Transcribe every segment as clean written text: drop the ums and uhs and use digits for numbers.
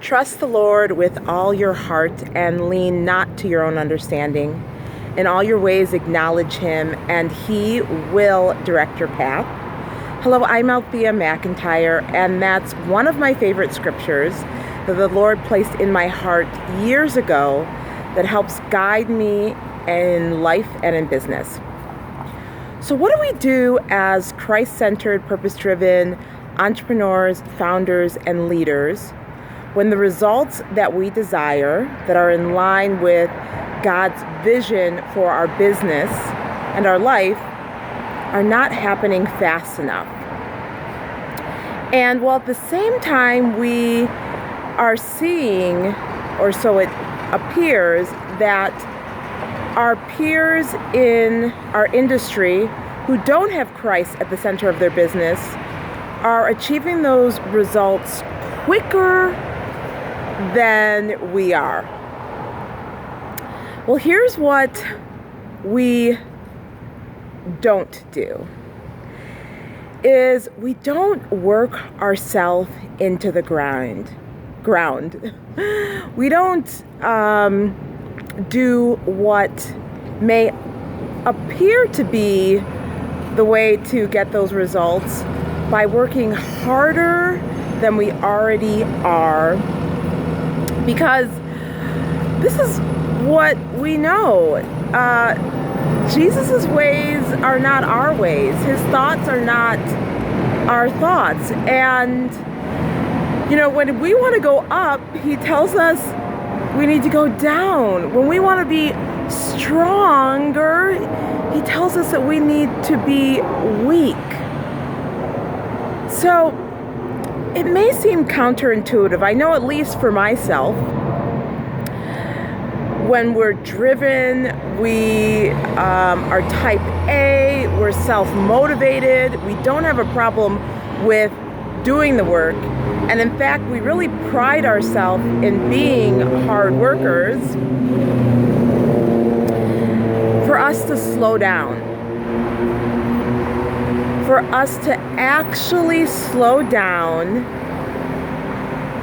Trust the Lord with all your heart and lean not to your own understanding. In all your ways acknowledge Him, and He will direct your path. Hello, I'm Althea McIntyre, and that's one of my favorite scriptures that the Lord placed in my heart years ago that helps guide me in life and in business. So what do we do as Christ-centered, purpose-driven entrepreneurs, founders, and leaders when the results that we desire, that are in line with God's vision for our business and our life, are not happening fast enough? And while at the same time we are seeing, or so it appears, that our peers in our industry who don't have Christ at the center of their business are achieving those results quicker than we are. Well, here's what we don't do, is we don't work ourselves into the ground. We don't do what may appear to be the way to get those results by working harder than we already are, because this is what we know. Jesus' ways are not our ways. His thoughts are not our thoughts. And, when we want to go up, He tells us we need to go down. When we want to be stronger, He tells us that we need to be weak. So it may seem counterintuitive. I know, at least for myself, when we're driven, we are type A, we're self-motivated, we don't have a problem with doing the work. And in fact, we really pride ourselves in being hard workers. For us to slow down, for us to actually slow down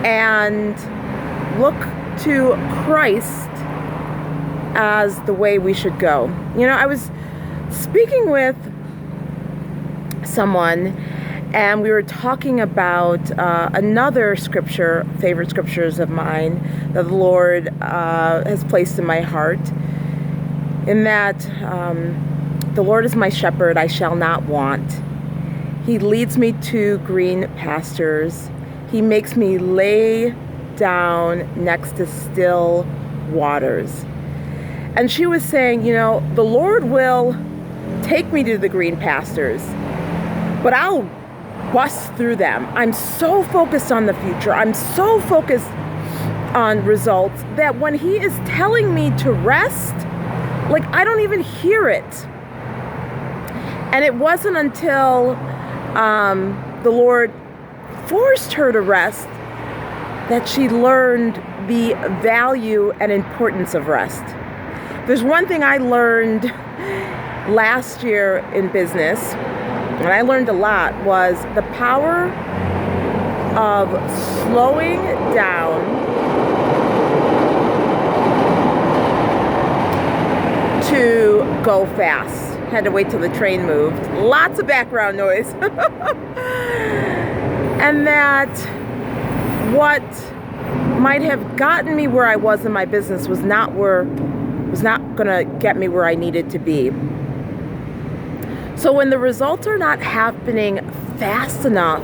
and look to Christ as the way we should go. I was speaking with someone, and we were talking about another scripture, favorite scriptures of mine, that the Lord has placed in my heart, in that the Lord is my shepherd, I shall not want. He leads me to green pastures. He makes me lay down next to still waters. And she was saying, the Lord will take me to the green pastures, but I'll bust through them. I'm so focused on the future. I'm so focused on results that when He is telling me to rest, I don't even hear it. And it wasn't until the Lord forced her to rest that she learned the value and importance of rest. There's one thing I learned last year in business, and I learned a lot, was the power of slowing down to go fast. Had to wait till the train moved. Lots of background noise. And that what might have gotten me where I was in my business was not going to get me where I needed to be. So when the results are not happening fast enough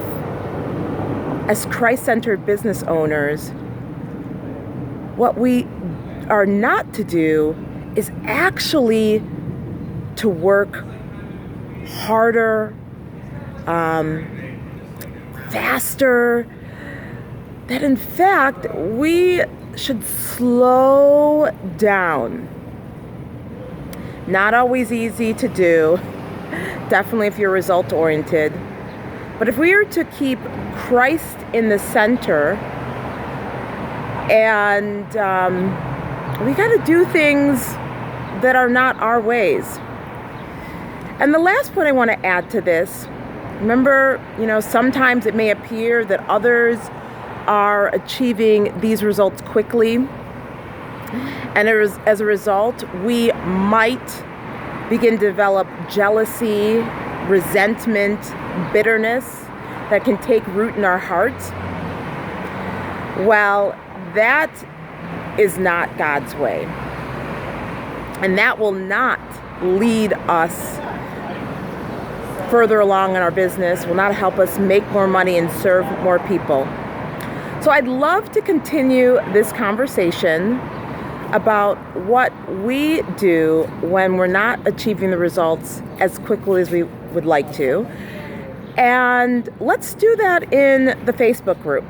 as Christ-centered business owners, what we are not to do is actually to work harder, faster, that in fact we should slow down. Not always easy to do, definitely if you're result oriented. But if we are to keep Christ in the center, and we got to do things that are not our ways. And the last point I want to add to this, remember, sometimes it may appear that others are achieving these results quickly. And as a result, we might begin to develop jealousy, resentment, bitterness that can take root in our hearts. Well, that is not God's way. And that will not lead us further along in our business, will not help us make more money and serve more people. So I'd love to continue this conversation about what we do when we're not achieving the results as quickly as we would like to. And let's do that in the Facebook group.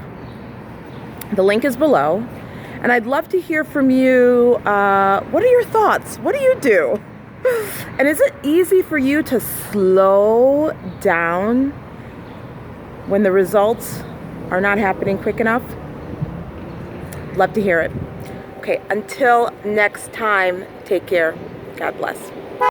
The link is below. And I'd love to hear from you. What are your thoughts? What do you do? And is it easy for you to slow down when the results are not happening quick enough? Love to hear it. Okay, until next time, take care. God bless.